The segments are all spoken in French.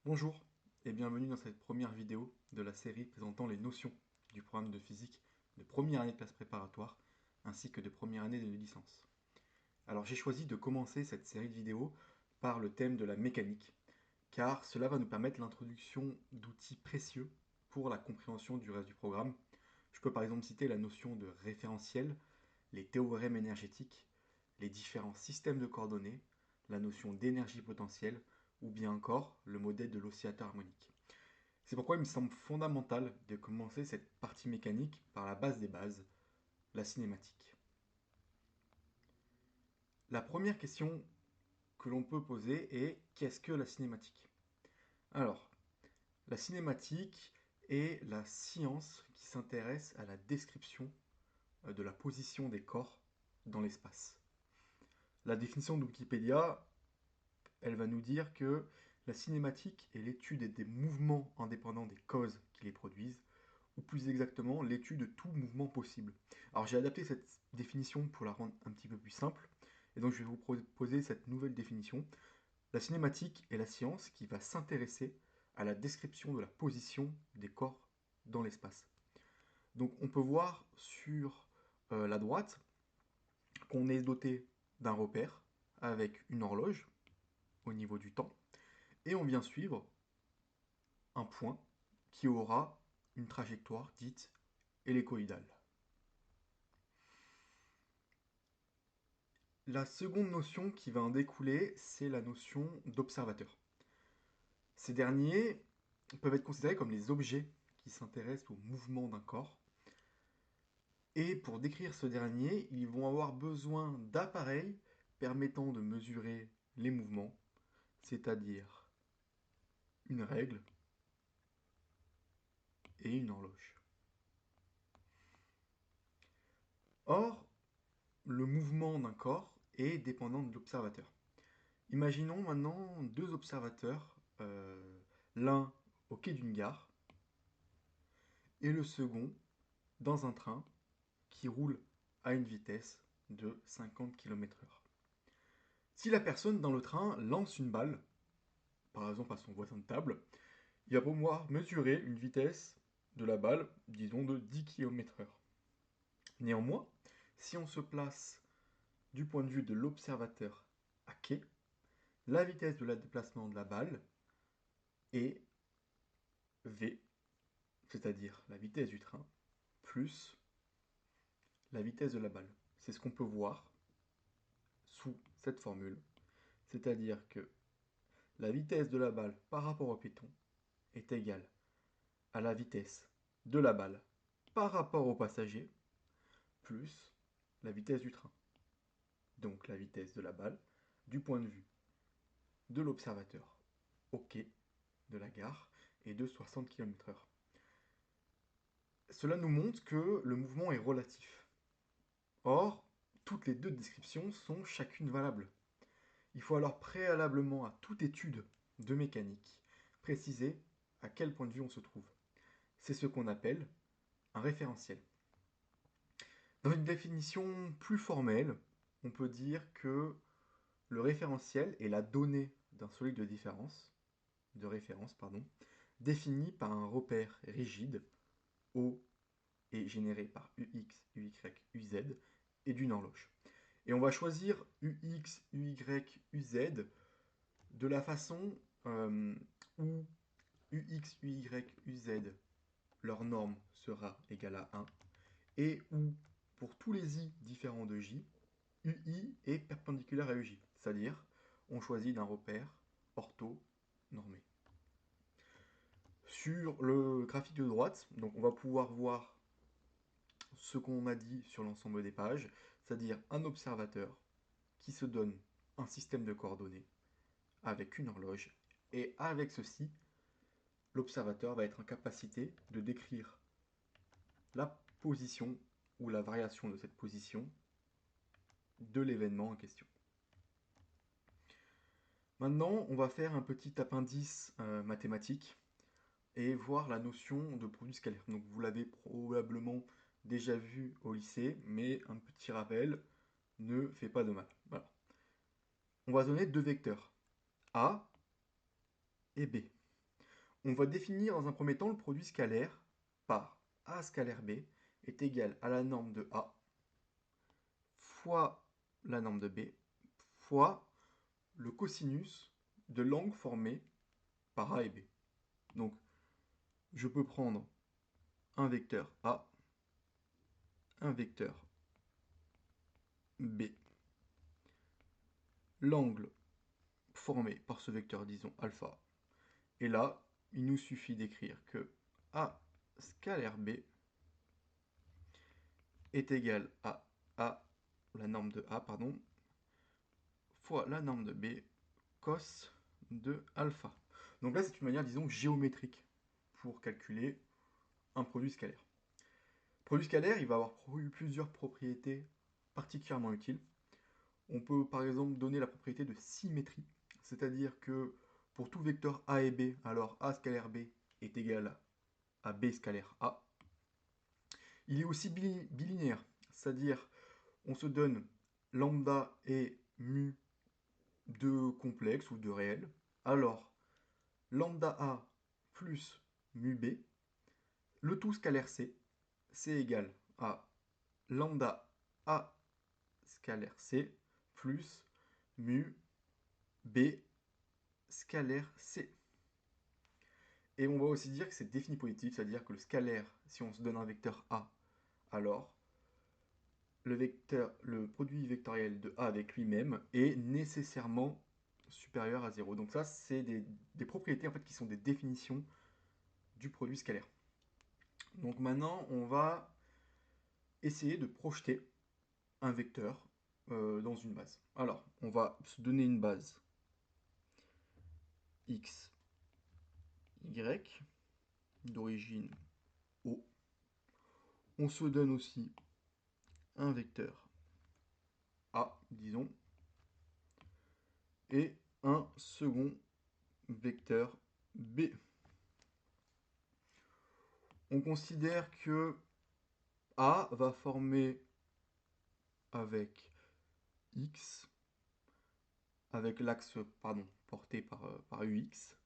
Bonjour et bienvenue dans cette première vidéo de la série présentant les notions du programme de physique de première année de classe préparatoire ainsi que de première année de licence. Alors j'ai choisi de commencer cette série de vidéos par le thème de la mécanique car cela va nous permettre l'introduction d'outils précieux pour la compréhension du reste du programme. Je peux par exemple citer la notion de référentiel, les théorèmes énergétiques, les différents systèmes de coordonnées, la notion d'énergie potentielle ou bien encore le modèle de l'oscillateur harmonique. C'est pourquoi il me semble fondamental de commencer cette partie mécanique par la base des bases, la cinématique. La première question que l'on peut poser est qu'est-ce que la cinématique? Alors, la cinématique est la science qui s'intéresse à la description de la position des corps dans l'espace. La définition de Wikipédia, elle va nous dire que la cinématique est l'étude des mouvements indépendants des causes qui les produisent, ou plus exactement l'étude de tout mouvement possible. Alors j'ai adapté cette définition pour la rendre un petit peu plus simple, et donc je vais vous proposer cette nouvelle définition. La cinématique est la science qui va s'intéresser à la description de la position des corps dans l'espace. Donc on peut voir sur la droite qu'on est doté d'un repère avec une horloge au niveau du temps, et on vient suivre un point qui aura une trajectoire dite hélicoïdale. La seconde notion qui va en découler, c'est la notion d'observateur. Ces derniers peuvent être considérés comme les objets qui s'intéressent au mouvement d'un corps. Et pour décrire ce dernier, ils vont avoir besoin d'appareils permettant de mesurer les mouvements, c'est-à-dire une règle et une horloge. Or, le mouvement d'un corps est dépendant de l'observateur. Imaginons maintenant deux observateurs, l'un au quai d'une gare et le second dans un train qui roule à une vitesse de 50 km/h. Si la personne dans le train lance une balle, par exemple à son voisin de table, il va pouvoir mesurer une vitesse de la balle, disons de 10 km/h. Néanmoins, si on se place du point de vue de l'observateur à quai, la vitesse de déplacement de la balle est v, c'est-à-dire la vitesse du train, plus la vitesse de la balle. C'est ce qu'on peut voir sous cette formule, c'est-à-dire que la vitesse de la balle par rapport au piéton est égale à la vitesse de la balle par rapport au passager plus la vitesse du train. Donc la vitesse de la balle du point de vue de l'observateur au quai de la gare est de 60 km/h. Cela nous montre que le mouvement est relatif. Or, toutes les deux descriptions sont chacune valables. Il faut alors préalablement à toute étude de mécanique préciser à quel point de vue on se trouve. C'est ce qu'on appelle un référentiel. Dans une définition plus formelle, on peut dire que le référentiel est la donnée d'un solide de référence, défini par un repère rigide, O et généré par UX, UY, UZ, et d'une horloge. Et on va choisir UX, UY, UZ de la façon où UX, UY, UZ, leur norme sera égale à 1, et où, pour tous les i différents de j, UI est perpendiculaire à UJ, c'est-à-dire on choisit d'un repère ortho-normé. Sur le graphique de droite, donc on va pouvoir voir ce qu'on a dit sur l'ensemble des pages, c'est-à-dire un observateur qui se donne un système de coordonnées avec une horloge, et avec ceci, l'observateur va être en capacité de décrire la position ou la variation de cette position de l'événement en question. Maintenant, on va faire un petit appendice mathématique et voir la notion de produit scalaire. Donc vous l'avez probablement déjà vu au lycée, mais un petit rappel ne fait pas de mal. Voilà. On va donner deux vecteurs, A et B. On va définir dans un premier temps le produit scalaire par A scalaire B est égal à la norme de A fois la norme de B fois le cosinus de l'angle formé par A et B. Donc, je peux prendre un vecteur A, un vecteur B. L'angle formé par ce vecteur, disons alpha. Et là, il nous suffit d'écrire que A scalaire B est égal à A, la norme de A, pardon, fois la norme de B, cos de alpha. Donc là, c'est une manière, disons, géométrique pour calculer un produit scalaire. Le produit scalaire, il va avoir plusieurs propriétés particulièrement utiles. On peut par exemple donner la propriété de symétrie, c'est-à-dire que pour tout vecteur A et B, alors A scalaire B est égal à B scalaire A. Il est aussi bilinéaire, c'est-à-dire on se donne lambda et mu de complexes ou de réels. Alors, lambda A plus mu B, le tout scalaire C, c'est égal à lambda A scalaire C plus mu B scalaire C. Et on va aussi dire que c'est défini positif, c'est-à-dire que le scalaire, si on se donne un vecteur A, alors le produit vectoriel de A avec lui-même est nécessairement supérieur à 0. Donc ça, c'est des propriétés en fait, qui sont des définitions du produit scalaire. Donc maintenant, on va essayer de projeter un vecteur dans une base. Alors, on va se donner une base x, y, d'origine O. On se donne aussi un vecteur A, disons, et un second vecteur B. On considère que A va former avec X, avec l'axe porté par UX,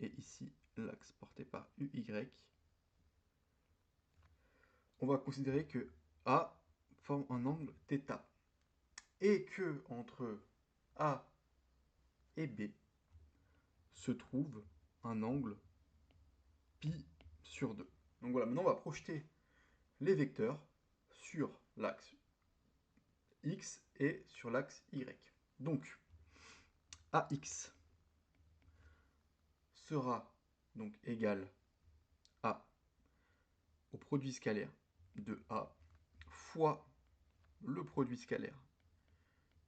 et ici l'axe porté par UY. On va considérer que A forme un angle θ, et que entre A et B se trouve un angle pi sur 2. Donc voilà, maintenant on va projeter les vecteurs sur l'axe X et sur l'axe Y. Donc, AX sera donc égal à au produit scalaire de A fois le produit scalaire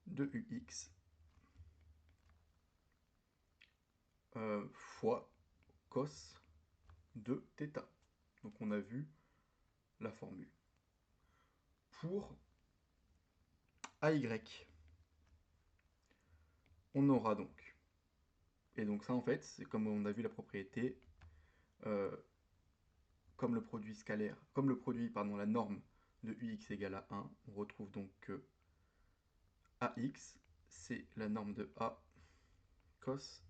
de UX fois cos de θ. Donc on a vu la formule. Pour AY, on aura donc, et donc ça en fait, c'est comme on a vu la propriété, euh, comme le produit scalaire, comme le produit, pardon, la norme de UX égale à 1, on retrouve donc que AX, c'est la norme de A cos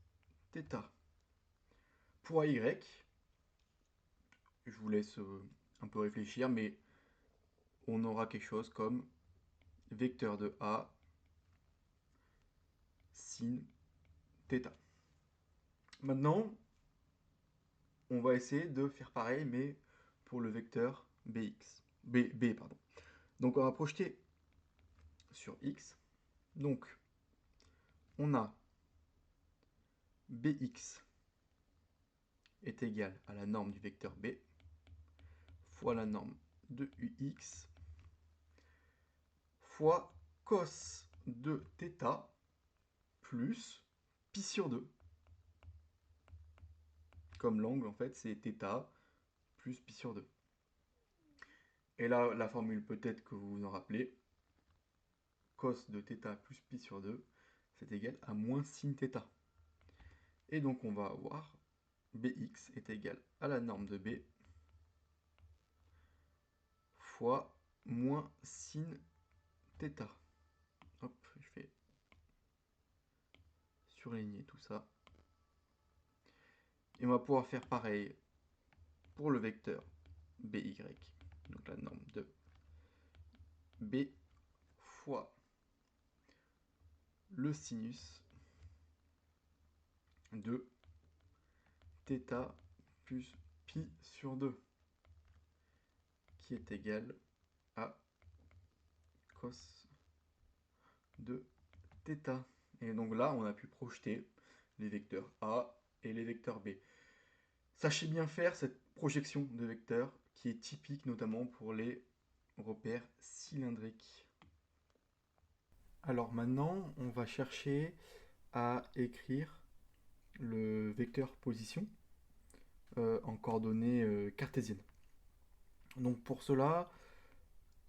θ. Pour AY, je vous laisse un peu réfléchir, mais on aura quelque chose comme vecteur de A sin θ. Maintenant, on va essayer de faire pareil, mais pour le vecteur B, pardon. Donc on va projeter sur X. Donc, on a Bx est égal à la norme du vecteur B fois la norme de UX fois cos de θ plus pi sur 2. Comme l'angle, en fait, c'est θ plus pi sur 2. Et là, la formule peut-être que vous vous en rappelez, cos de θ plus pi sur 2, c'est égal à moins sin θ. Et donc on va avoir Bx est égal à la norme de B fois moins sin θ. Hop, je vais surligner tout ça. Et on va pouvoir faire pareil pour le vecteur BY. Donc la norme de B fois le sinus de θ plus pi sur 2, qui est égal à cos de θ. Et donc là, on a pu projeter les vecteurs A et les vecteurs B. Sachez bien faire cette projection de vecteurs qui est typique notamment pour les repères cylindriques. Alors maintenant, on va chercher à écrire le vecteur position en coordonnées cartésiennes. Donc pour cela,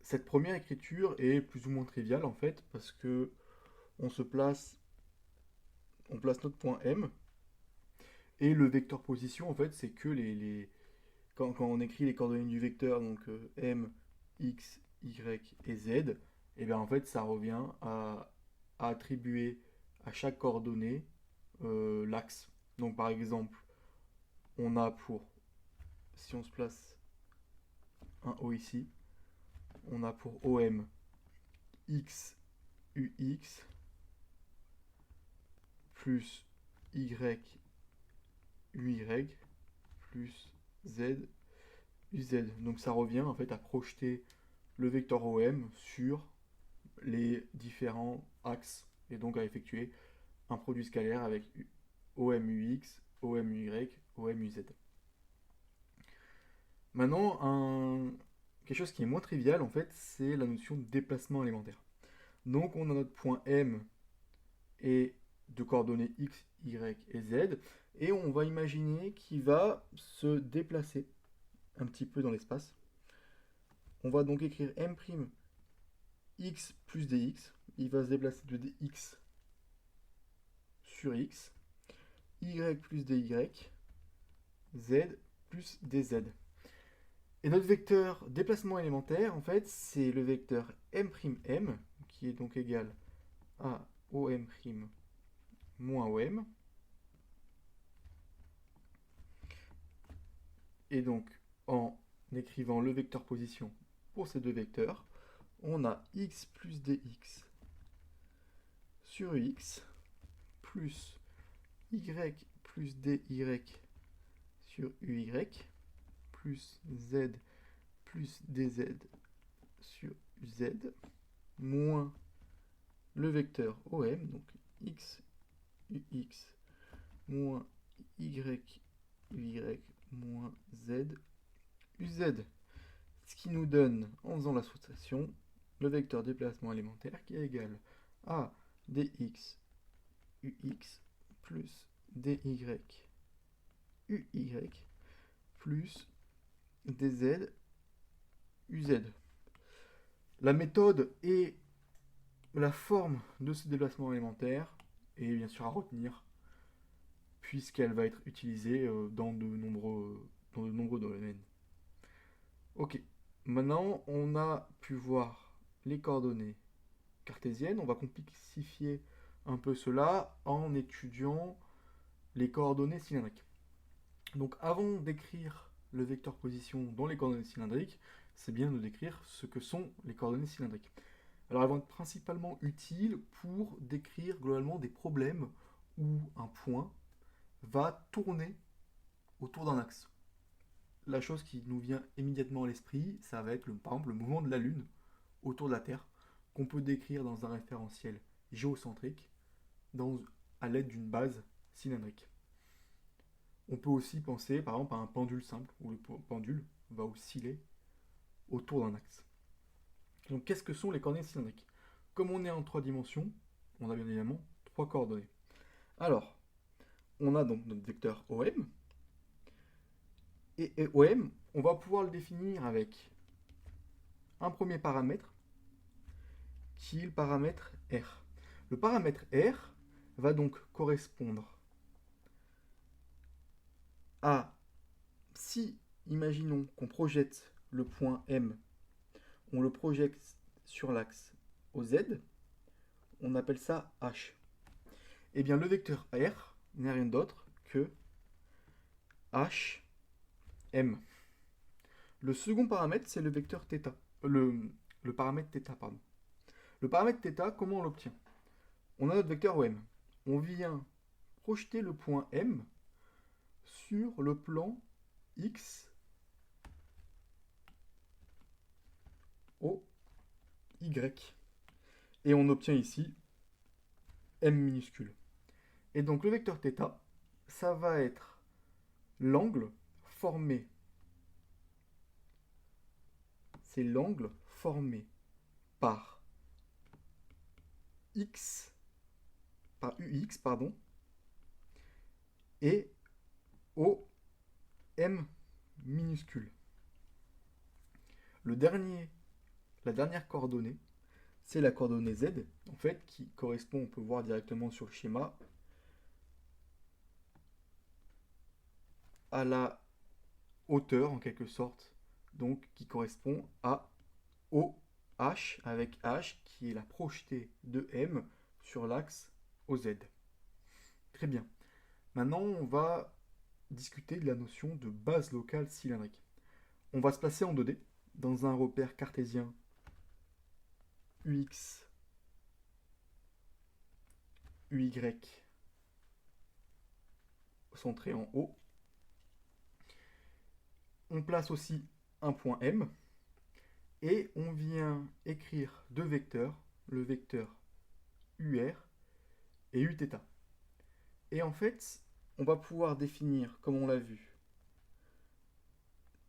cette première écriture est plus ou moins triviale en fait, parce que on place notre point M, et le vecteur position en fait c'est que quand on écrit les coordonnées du vecteur, donc M, X, Y et Z, et bien en fait ça revient à attribuer à chaque coordonnée l'axe. Donc par exemple, on a si on se place un O ici, on a pour OM X, UX plus Y, UY plus Z, UZ. Donc ça revient en fait à projeter le vecteur OM sur les différents axes et donc à effectuer un produit scalaire avec OMUX, OMUY, OMUZ. Maintenant, quelque chose qui est moins trivial en fait, c'est la notion de déplacement élémentaire. Donc on a notre point M et de coordonnées X, Y et Z, et on va imaginer qu'il va se déplacer un petit peu dans l'espace. On va donc écrire M' X plus dx, il va se déplacer de dx sur X, Y plus dy, Z plus dz. Et notre vecteur déplacement élémentaire, en fait, c'est le vecteur m'M, qui est donc égal à OM' moins OM. Et donc, en écrivant le vecteur position pour ces deux vecteurs, on a X plus dx sur X plus Y plus dy sur UY plus Z plus dz sur UZ moins le vecteur OM, donc X, UX moins Y, UY moins Z, UZ. Ce qui nous donne, en faisant la soustraction, le vecteur déplacement élémentaire qui est égal à dx, UX plus dy, UY plus dz, UZ. La méthode et la forme de ce déplacement élémentaire est bien sûr à retenir, puisqu'elle va être utilisée dans de nombreux domaines. Ok, maintenant on a pu voir les coordonnées cartésiennes, on va complexifier un peu cela en étudiant les coordonnées cylindriques. Donc avant d'écrire le vecteur position dans les coordonnées cylindriques, c'est bien de décrire ce que sont les coordonnées cylindriques. Alors elles vont être principalement utiles pour décrire globalement des problèmes où un point va tourner autour d'un axe. La chose qui nous vient immédiatement à l'esprit, ça va être par exemple le mouvement de la Lune autour de la Terre, qu'on peut décrire dans un référentiel géocentrique à l'aide d'une base cylindrique. On peut aussi penser par exemple à un pendule simple, où le pendule va osciller autour d'un axe. Donc qu'est-ce que sont les coordonnées cylindriques? Comme on est en 3 dimensions, on a bien évidemment 3 coordonnées. Alors, on a donc notre vecteur OM, et OM, on va pouvoir le définir avec un premier paramètre, qui est le paramètre R. Le paramètre R va donc correspondre à, si, imaginons qu'on projette le point M, on le projette sur l'axe OZ, on appelle ça H. Et bien le vecteur R n'est rien d'autre que H, M. Le second paramètre, c'est le vecteur θ. Le paramètre θ, pardon. Le paramètre θ, comment on l'obtient? On a notre vecteur OM. On vient projeter le point M sur le plan X, O, Y. Et on obtient ici M minuscule. Et donc le vecteur θ, ça va être l'angle formé. C'est l'angle formé par X, par UX, pardon, et OM minuscule. La dernière coordonnée, c'est la coordonnée Z, en fait, qui correspond, on peut voir directement sur le schéma, à la hauteur, en quelque sorte, donc qui correspond à OH, avec H, qui est la projetée de M sur l'axe OZ. Très bien. Maintenant, on va discuter de la notion de base locale cylindrique. On va se placer en 2D, dans un repère cartésien UX, UY, centré en haut. On place aussi un point M, et on vient écrire deux vecteurs, le vecteur UR et Uθ. Et en fait, on va pouvoir définir, comme on l'a vu,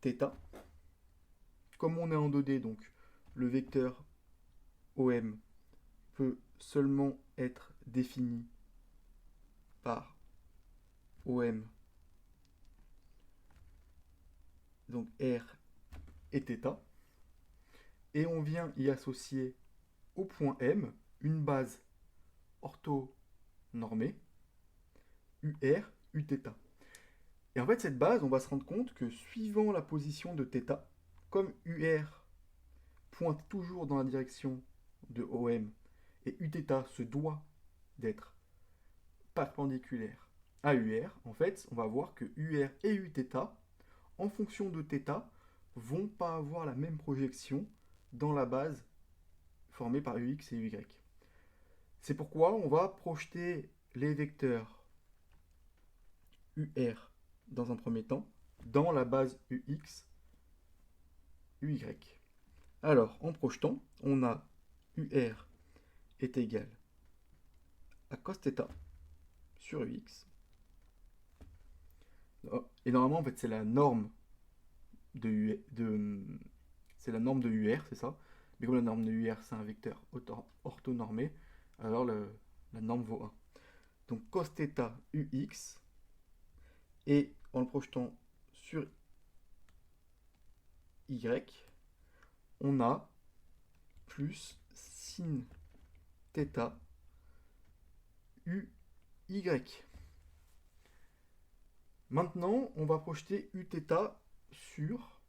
θ. Comme on est en 2D, donc le vecteur OM peut seulement être défini par OM, donc R et θ. Et on vient y associer au point M une base orthonormée, UR, Uθ. Et en fait, cette base, on va se rendre compte que suivant la position de θ, comme UR pointe toujours dans la direction de OM et Uθ se doit d'être perpendiculaire à UR, en fait, on va voir que UR et Uθ, en fonction de θ, vont pas avoir la même projection dans la base formée par UX et UY. C'est pourquoi on va projeter les vecteurs UR dans un premier temps dans la base UX, UY. Alors, en projetant, on a UR est égal à cos θ sur UX. Et normalement, en fait, c'est la norme c'est la norme de UR, c'est ça. Mais comme la norme de UR, c'est un vecteur orthonormé, alors la norme vaut 1. Donc cos θ UX, et en le projetant sur Y, on a plus sin θ UY. Maintenant, on va projeter Uθ sur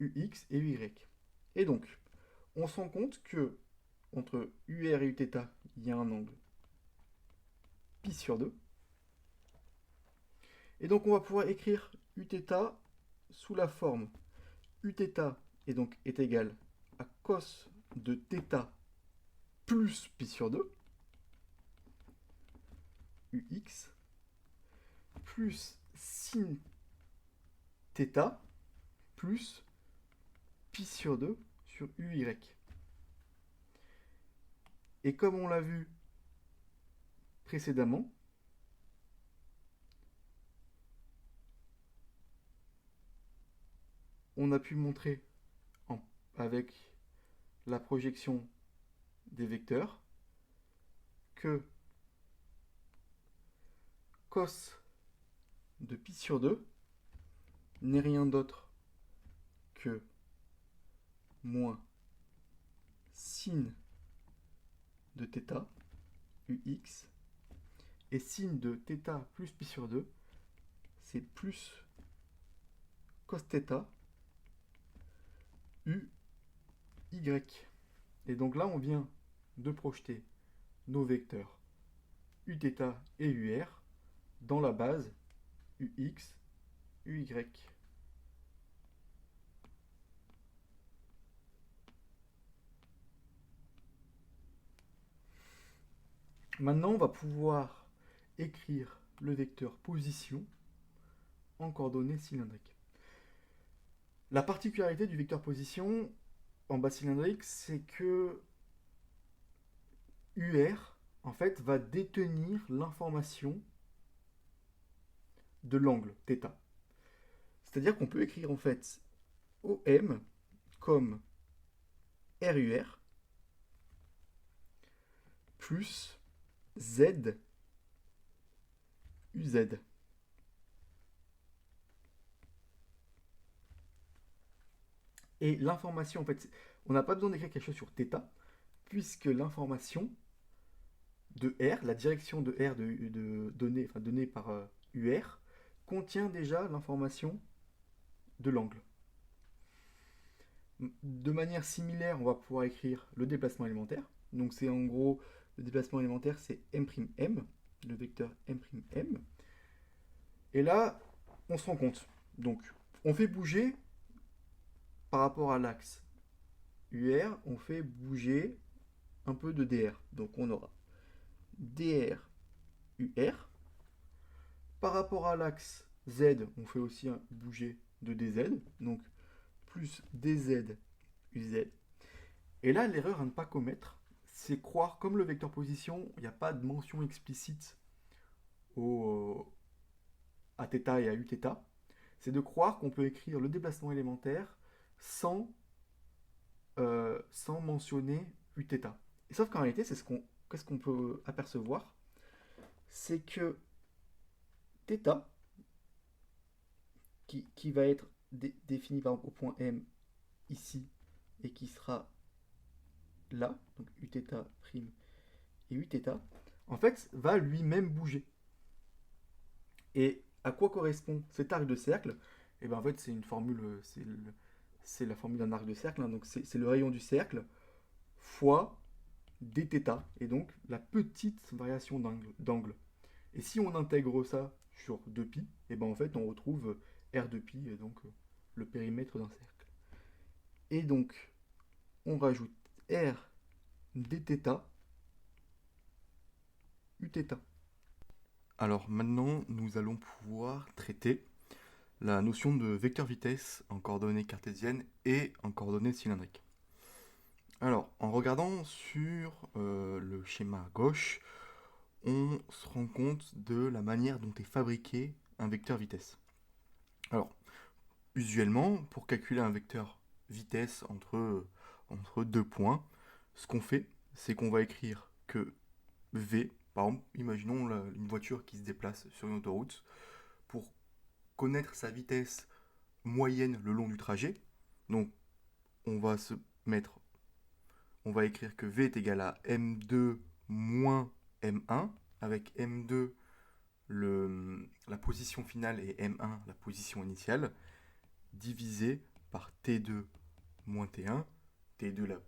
UX et UY. Et donc, on se rend compte que entre UR et Uθ, il y a un angle pi sur 2. Et donc, on va pouvoir écrire Uθ sous la forme Uθ est égal à cos de θ plus pi sur 2, UX, plus sin θ plus pi sur 2 sur UY. Et comme on l'a vu précédemment, on a pu montrer avec la projection des vecteurs que cos de pi sur 2 n'est rien d'autre que moins sin de θ, UX, et sin de θ plus pi sur 2, c'est plus cos θ, UY. Et donc là, on vient de projeter nos vecteurs Uθ et UR dans la base UX UY. Maintenant, on va pouvoir écrire le vecteur position en coordonnées cylindriques. La particularité du vecteur position en base cylindrique, c'est que UR, en fait, va détenir l'information de l'angle θ. C'est-à-dire qu'on peut écrire en fait OM comme RUR plus Z UZ. Et l'information, en fait, on n'a pas besoin d'écrire quelque chose sur θ, puisque l'information de R, la direction de R donnée par UR, contient déjà l'information de l'angle. De manière similaire, on va pouvoir écrire le déplacement élémentaire. Donc c'est en gros, le déplacement élémentaire, c'est m'M, le vecteur m'M. Et là, on se rend compte. Donc, on fait bouger par rapport à l'axe UR, on fait bouger un peu de DR. Donc on aura DR UR. Par rapport à l'axe Z, on fait aussi bouger de DZ. Donc plus DZ UZ. Et là, l'erreur à ne pas commettre, c'est croire, comme le vecteur position, il n'y a pas de mention explicite à θ et à uθ, c'est de croire qu'on peut écrire le déplacement élémentaire sans mentionner uθ. Et sauf qu'en réalité, qu'est-ce qu'on peut apercevoir, c'est que θ, qui va être défini par exemple au point M ici, et qui sera là, donc uθ' et uθ, en fait, va lui-même bouger. Et à quoi correspond cet arc de cercle? Et bien en fait, c'est une formule, c'est la formule d'un arc de cercle, hein, donc c'est le rayon du cercle fois dθ, et donc la petite variation d'angle. Et si on intègre ça sur 2π, et ben en fait on retrouve r de pi, et donc le périmètre d'un cercle. Et donc on rajoute r dθ uθ. Alors maintenant, nous allons pouvoir traiter la notion de vecteur vitesse en coordonnées cartésiennes et en coordonnées cylindriques. Alors, en regardant sur le schéma à gauche, on se rend compte de la manière dont est fabriqué un vecteur vitesse. Alors, usuellement, pour calculer un vecteur vitesse entre deux points, ce qu'on fait, c'est qu'on va écrire que V, par exemple, imaginons une voiture qui se déplace sur une autoroute, pour connaître sa vitesse moyenne le long du trajet, donc on va on va écrire que V est égal à M2 moins M1, avec M2 la position finale et M1 la position initiale, divisé par T2 moins T1, T2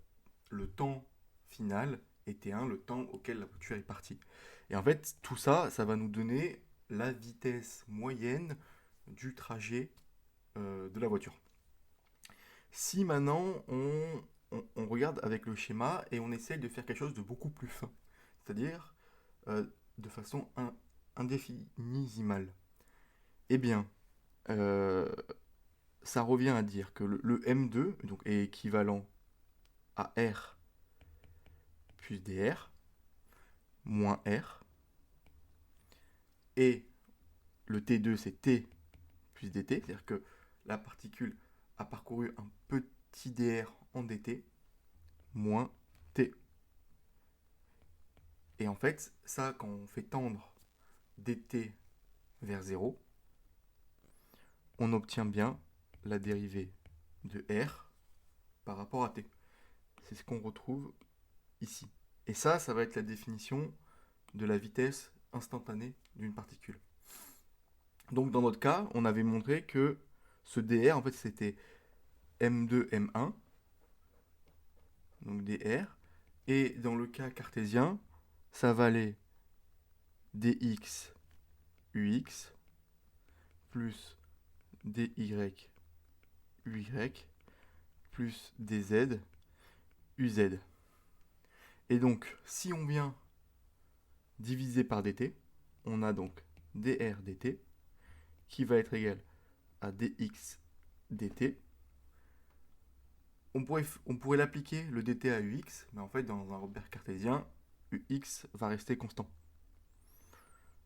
le temps final et T1 le temps auquel la voiture est partie. Et en fait, tout ça, ça va nous donner la vitesse moyenne du trajet de la voiture. Si maintenant on regarde avec le schéma et on essaye de faire quelque chose de beaucoup plus fin, c'est-à-dire de façon indéfinissimale, eh bien, ça revient à dire que le M2 donc, est équivalent à R plus dr moins R, et le T2 c'est T plus dt, c'est-à-dire que la particule a parcouru un petit dr en dt, moins t. Et en fait, ça, quand on fait tendre dt vers 0, on obtient bien la dérivée de r par rapport à t. C'est ce qu'on retrouve ici. Et ça va être la définition de la vitesse instantanée d'une particule. Donc dans notre cas, on avait montré que ce dr, en fait, c'était m2, m1, donc dr, et dans le cas cartésien, ça valait dx ux plus dy uy plus dz uz. Et donc, si on vient diviser par dt, on a donc dr dt qui va être égal à dx dt. On pourrait l'appliquer, le dt à ux, mais en fait, dans un repère cartésien, ux va rester constant.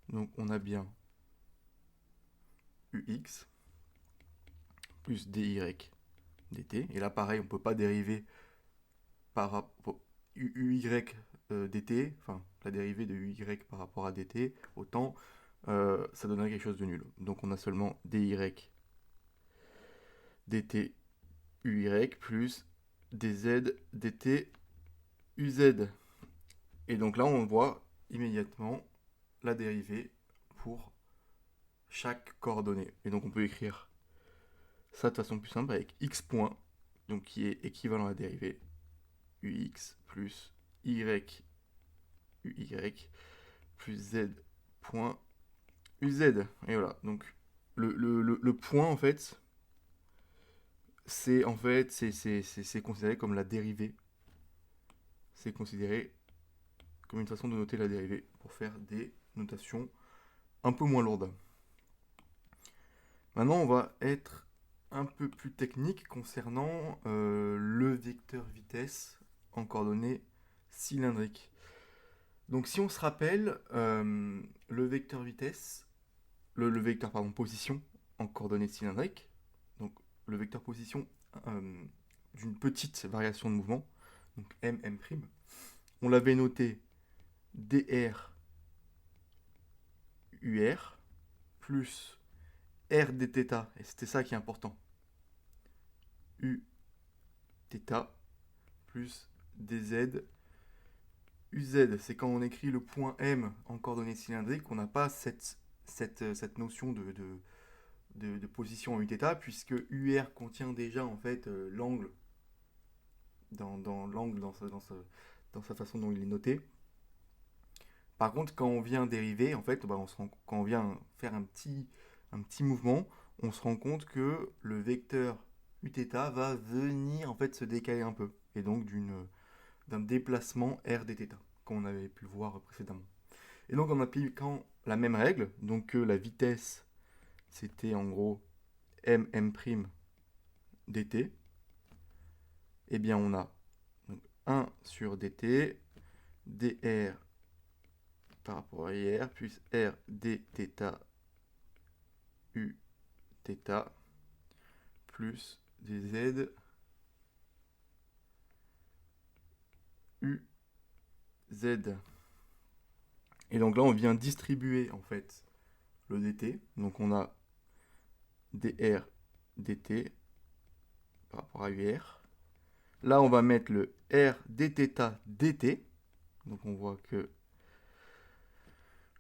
Donc, on a bien ux plus dy dt. Et là, pareil, on ne peut pas dériver par rapport uy dt, enfin, la dérivée de uy par rapport à dt, autant ça donnerait quelque chose de nul. Donc, on a seulement dy dt uy plus dz dt uz. Et donc là, on voit immédiatement la dérivée pour chaque coordonnée. Et donc on peut écrire ça de façon plus simple avec x point, donc qui est équivalent à la dérivée ux plus y uy plus z point uz. Et voilà, donc le point en fait, c'est considéré comme la dérivée. C'est considéré comme une façon de noter la dérivée pour faire des notations un peu moins lourdes. Maintenant, on va être un peu plus technique concernant le vecteur vitesse en coordonnées cylindriques. Donc si on se rappelle, le vecteur vitesse, le vecteur position en coordonnées cylindriques, donc le vecteur position d'une petite variation de mouvement, donc m', on l'avait noté dr ur plus r dθ, et c'était ça qui est important, u θ plus dz uz. C'est quand on écrit le point m en coordonnées cylindriques, on n'a pas cette notion de position en uθ, puisque ur contient déjà en fait l'angle dans sa façon dont il est noté. Par contre, quand on vient dériver, en fait, quand on vient faire un petit mouvement, on se rend compte que le vecteur uθ va venir en fait se décaler un peu, et donc d'un déplacement r dθ, comme on avait pu le voir précédemment. Et donc en appliquant la même règle, donc que la vitesse c'était en gros m' dt, eh bien on a donc 1 sur dt, dr par rapport à ir, plus r dθ uθ, plus dz uz. Et donc là, on vient distribuer en fait le dt. Donc on a dr dt par rapport à ur. Là, on va mettre le r dθ dt. Donc on voit que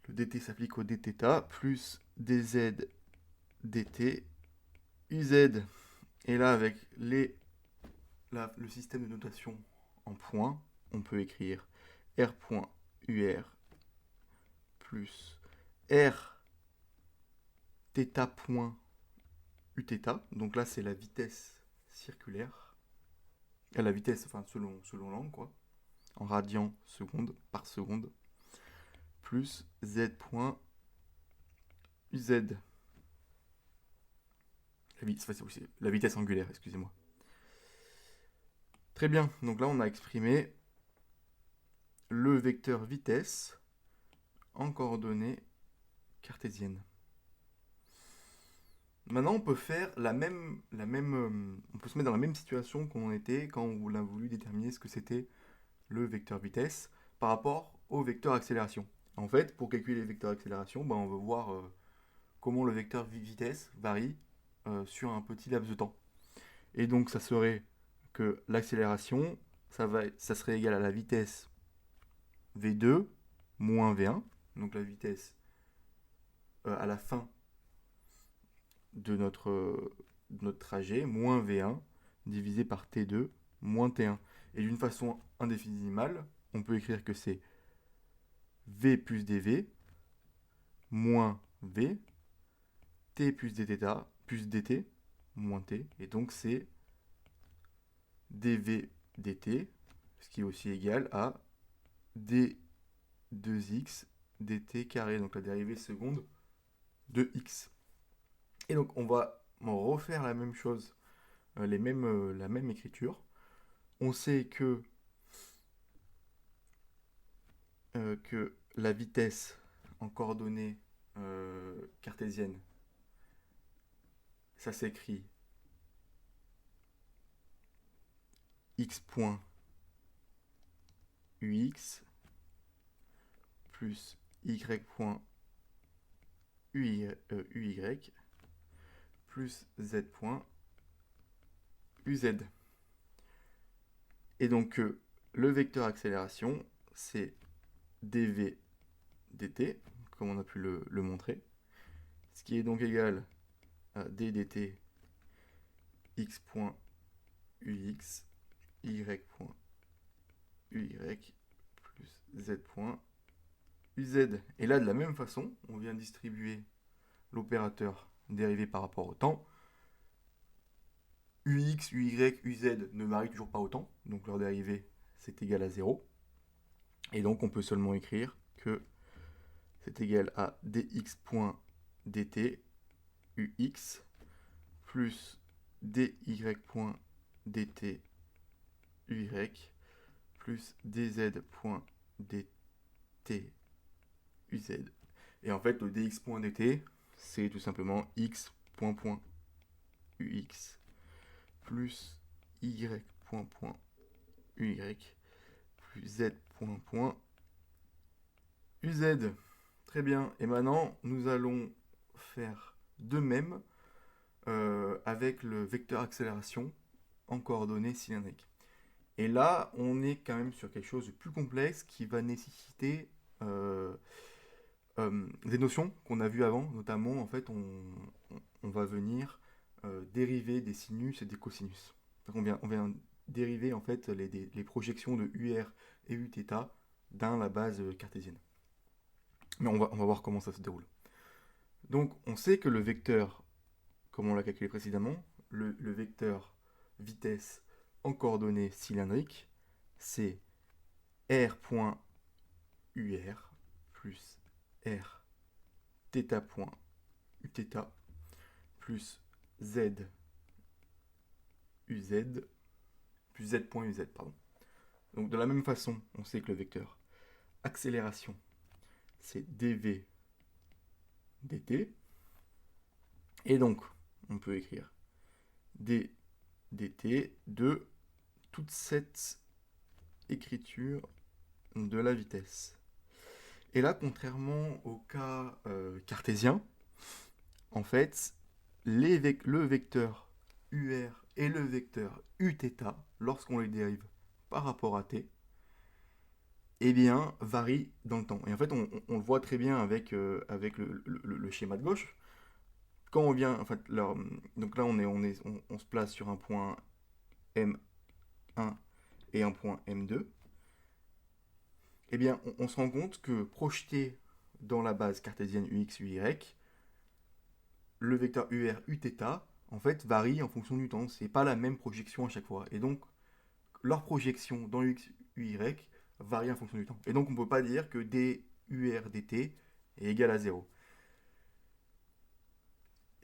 le dt s'applique au dθ plus dz dt uz. Et là, avec le système de notation en points, on peut écrire r.ur plus r θ.uθ. Donc là, c'est la vitesse circulaire. La vitesse, enfin, selon l'angle, quoi. En radians seconde par seconde. Plus z.uz. La vitesse angulaire, excusez-moi. Très bien, donc là on a exprimé le vecteur vitesse en coordonnées cartésiennes. Maintenant on peut faire on peut se mettre dans la même situation qu'on en était quand on a voulu déterminer ce que c'était le vecteur vitesse par rapport au vecteur accélération. En fait, pour calculer les vecteurs accélération, on veut voir comment le vecteur vitesse varie sur un petit laps de temps. Et donc ça serait que l'accélération, ça serait égal à la vitesse v2 moins v1, donc la vitesse à la fin de notre trajet, moins v1, divisé par t2 moins t1. Et d'une façon indéfinimale, on peut écrire que c'est v plus dv moins v, t plus dθ plus dt moins t. Et donc c'est dv dt, ce qui est aussi égal à d2x dt carré, donc la dérivée seconde de x. Et donc on va refaire la même chose, la même écriture. On sait que la vitesse en coordonnées cartésiennes, ça s'écrit x point ux plus y point uy plus z point uz. Et donc le vecteur accélération, c'est dv dt, comme on a pu le montrer, ce qui est donc égal à d dt x point ux, y point uy plus z point uz. Et là, de la même façon, on vient distribuer l'opérateur dérivé par rapport au temps. Ux, uy, uz ne varient toujours pas autant, donc leur dérivée, c'est égal à 0. Et donc, on peut seulement écrire que c'est égal à dx point dt ux plus dy point dt uy plus dz point dt uz. Et en fait, le dx point dt, c'est tout simplement x point point ux plus y point point uy plus z point point uz. Très bien. Et maintenant, nous allons faire de même avec le vecteur accélération en coordonnées cylindriques. Et là, on est quand même sur quelque chose de plus complexe qui va nécessiter des notions qu'on a vues avant. Notamment, en fait, on va venir dériver des sinus et des cosinus. Donc on vient dériver en fait les projections de UR et Uθ dans la base cartésienne. Mais on va voir comment ça se déroule. Donc on sait que le vecteur, comme on l'a calculé précédemment, le vecteur vitesse en coordonnées cylindriques, c'est r.ur plus r θ.uθ plus z uz plus z.uz, pardon. Donc de la même façon, on sait que le vecteur accélération, c'est dv dt. Et donc, on peut écrire d dt de toute cette écriture de la vitesse. Et là, contrairement au cas cartésien, en fait, le vecteur UR et le vecteur Uθ, lorsqu'on les dérive par rapport à t, eh bien, varient dans le temps. Et en fait, on le voit très bien avec le schéma de gauche. Quand on vient, en fait, donc là, on se place sur un point M1 et un point M2. Eh bien, on se rend compte que projeté dans la base cartésienne UX, UY, le vecteur UR, Uθ, en fait, varie en fonction du temps. C'est pas la même projection à chaque fois. Et donc, leur projection dans UX, UY varie en fonction du temps. Et donc, on ne peut pas dire que dUR dt est égal à 0.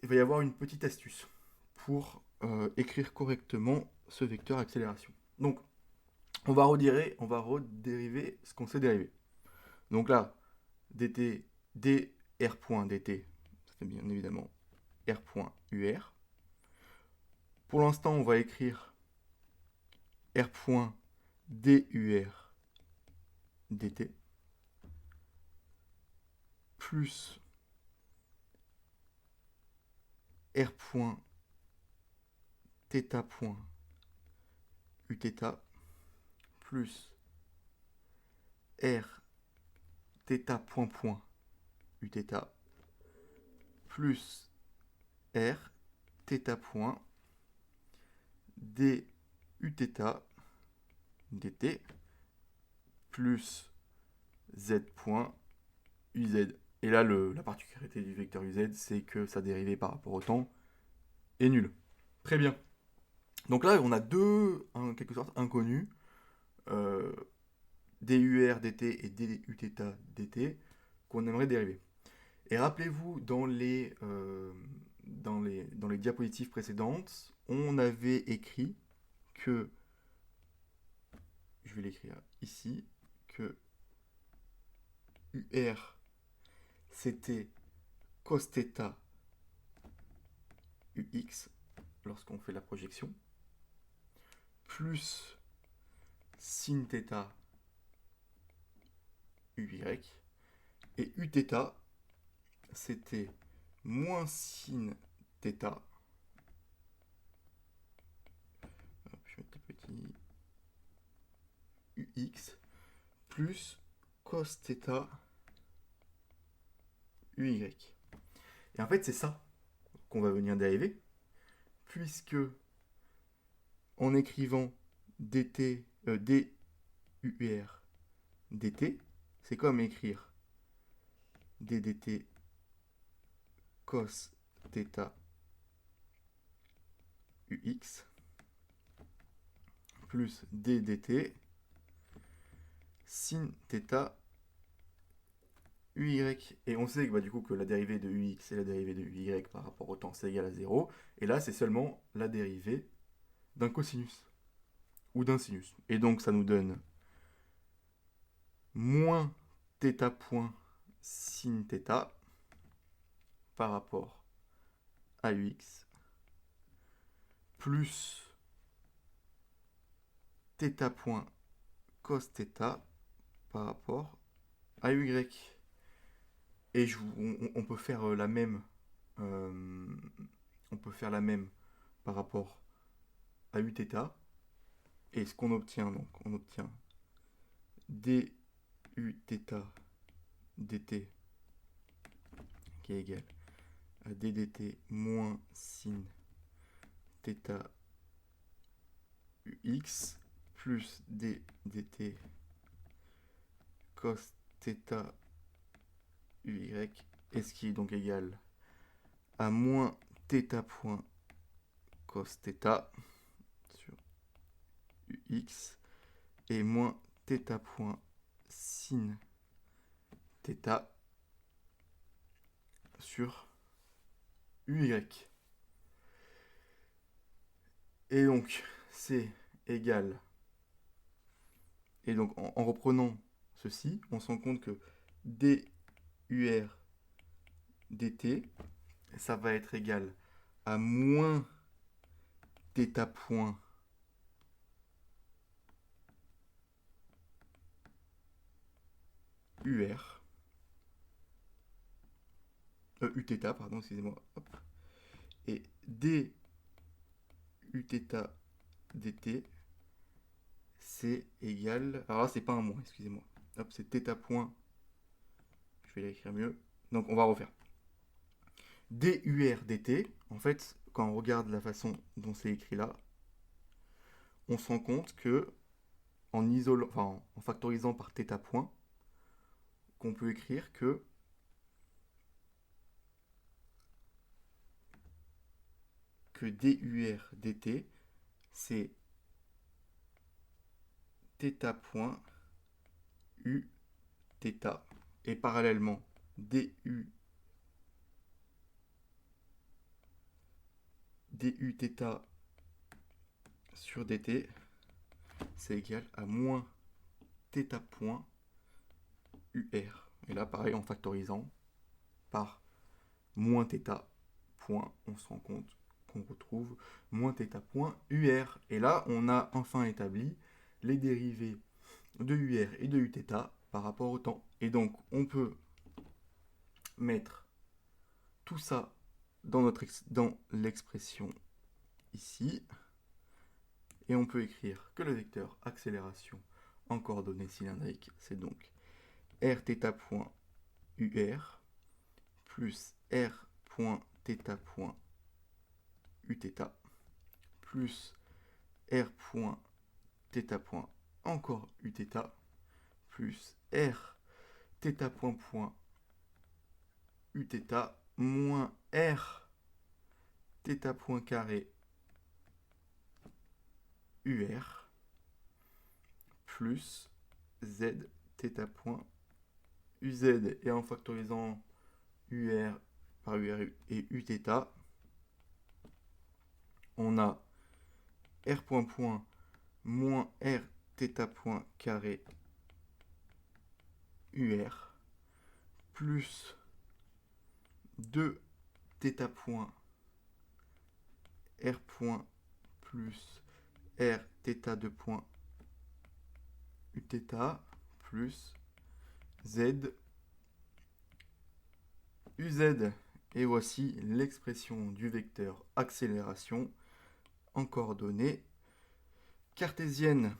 Il va y avoir une petite astuce pour écrire correctement ce vecteur accélération. Donc, on va redériver ce qu'on sait dériver. Donc là, dt, dr.dt, c'est bien évidemment r.ur. Pour l'instant, on va écrire r.dur dt plus r.θ.uθ plus r.θ.uθ plus r.θ.dUθ dt plus z.uz. Et là, la particularité du vecteur uz, c'est que sa dérivée par rapport au temps, est nul. Très bien. Donc là, on a deux, en quelque sorte, inconnus, euh, DUR dt et DUθ dt, qu'on aimerait dériver. Et rappelez-vous, dans les diapositives précédentes, on avait écrit que, je vais l'écrire ici, que UR, c'était cos θ UX, lorsqu'on fait la projection, plus sin θ UY, et Uθ, c'était moins sin θ, hop, je vais mettre des petits UX, plus cos θ UY. Et en fait, c'est ça qu'on va venir dériver, puisque en écrivant dt, DUR dt, c'est comme écrire ddt cos θ UX plus ddt sin θ UY. Et on sait que, du coup, que la dérivée de UX et la dérivée de UY par rapport au temps, c'est égal à 0. Et là, c'est seulement la dérivée d'un cosinus ou d'un sinus. Et donc, ça nous donne moins θ point sin θ par rapport à UX plus θ point cos θ par rapport à UY. Et on peut faire la même. On peut faire la même par rapport à Uθ. Et ce qu'on obtient, donc, on obtient duθ dt qui est égal à ddt moins sin θ ux plus ddt cos θ uy, et ce qui est donc égal à moins θ point cos θ sur ux et moins θ point sin θ sur uy. Et donc, c'est égal. Et donc, en reprenant ceci, on se rend compte que DUR dt, ça va être égal à moins θ point UR, Uθ, pardon, excusez-moi, hop, et duθ dt, c'est égal, alors là, c'est pas un moins, excusez-moi, hop, c'est θ point, je vais l'écrire mieux, donc on va refaire. DUR dt, en fait, quand on regarde la façon dont c'est écrit là, on se rend compte que en factorisant par θ point, qu'on peut écrire que DUR dt, c'est θ point Uθ, et parallèlement DUθ sur dt, c'est égal à moins θ point UR. Et là, pareil, en factorisant par moins θ point, on se rend compte qu'on retrouve moins θ point UR. Et là, on a enfin établi les dérivés de UR et de Uθ par rapport au temps. Et donc, on peut mettre tout ça dans l'expression ici. Et on peut écrire que le vecteur accélération en coordonnées cylindriques, c'est donc rθ point UR plus r point θ point Uθ plus r point θ point encore Uθ plus r θ point Uθ moins r θ point carré UR plus Z θ point UZ. Et en factorisant UR par UR et Uθ, on a R point point moins R θ point carré UR plus 2 θ point R point plus R θ de point Uθ plus Z UZ. Et voici l'expression du vecteur accélération en coordonnées cartésiennes.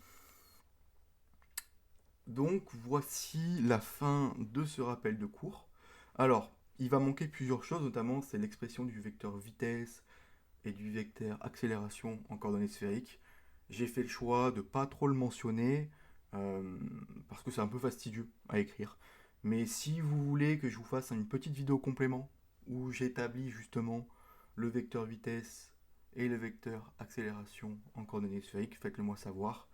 Donc voici la fin de ce rappel de cours. Alors, il va manquer plusieurs choses, notamment c'est l'expression du vecteur vitesse et du vecteur accélération en coordonnées sphériques. J'ai fait le choix de ne pas trop le mentionner parce que c'est un peu fastidieux à écrire. Mais si vous voulez que je vous fasse une petite vidéo complément où j'établis justement le vecteur vitesse et le vecteur accélération en coordonnées sphériques, faites-le moi savoir.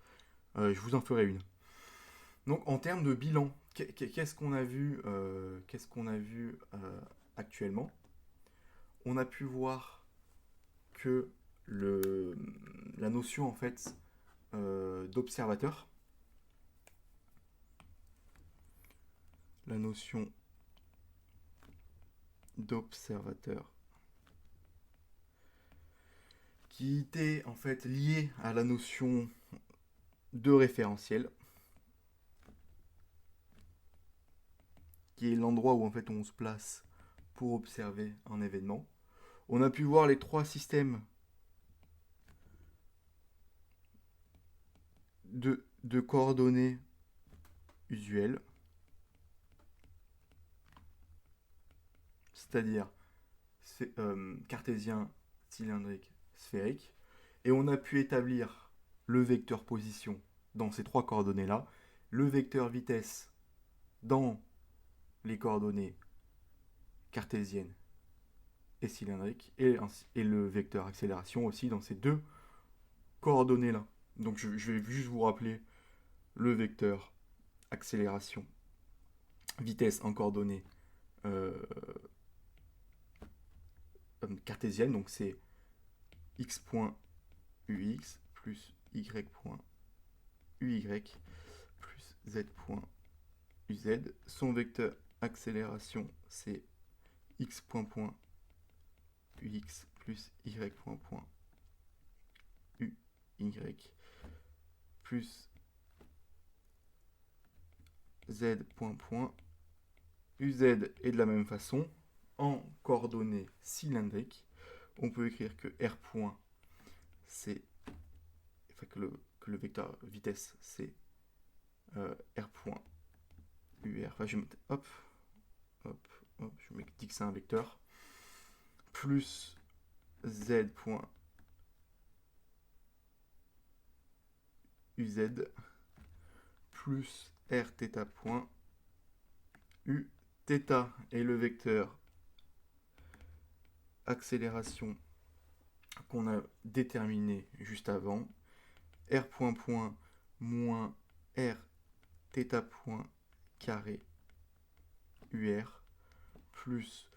Je vous en ferai une. Donc en termes de bilan, qu'est-ce qu'on a vu, actuellement? On a pu voir que la notion en fait d'observateur, la notion d'observateur qui était en fait liée à la notion de référentiel, qui est l'endroit où en fait on se place pour observer un événement. On a pu voir les trois systèmes de coordonnées usuelles, c'est-à-dire cartésien, cylindrique, sphérique. Et on a pu établir le vecteur position dans ces trois coordonnées-là, le vecteur vitesse dans les coordonnées cartésiennes et cylindriques, et le vecteur accélération aussi dans ces deux coordonnées-là. Donc je vais juste vous rappeler le vecteur accélération, vitesse en coordonnées cartésienne, donc c'est x point ux plus y point uy plus z point uz. Son vecteur accélération, c'est x point point ux plus y point point uy plus z point point uz. Et de la même façon, en coordonnées cylindriques, on peut écrire que r point, c'est enfin que le vecteur vitesse, c'est r point ur. Enfin, je vais mettre, hop, je me dis que c'est un vecteur, plus z point uz plus r θ point u θ. Et le vecteur accélération qu'on a déterminé juste avant, r point point moins r θ point carré ur plus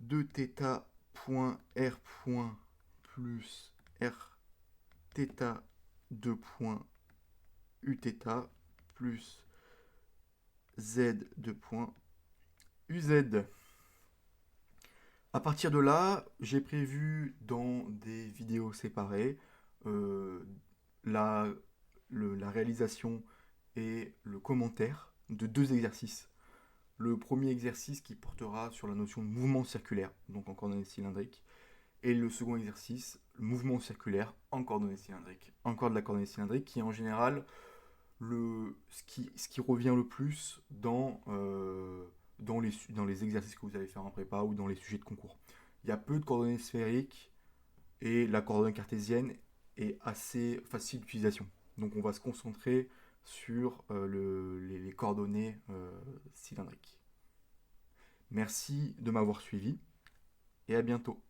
2θ point r point plus r θ 2 point uθ plus z 2 point uz. À partir de là, j'ai prévu dans des vidéos séparées la réalisation et le commentaire de deux exercices. Le premier exercice qui portera sur la notion de mouvement circulaire, donc en coordonnées cylindriques, et le second exercice, le mouvement circulaire en coordonnées cylindriques. Encore de la coordonnée cylindrique qui est en général ce qui revient le plus dans les exercices que vous allez faire en prépa ou dans les sujets de concours. Il y a peu de coordonnées sphériques et la coordonnée cartésienne est assez facile d'utilisation. Donc on va se concentrer sur les coordonnées cylindriques. Merci de m'avoir suivi et à bientôt.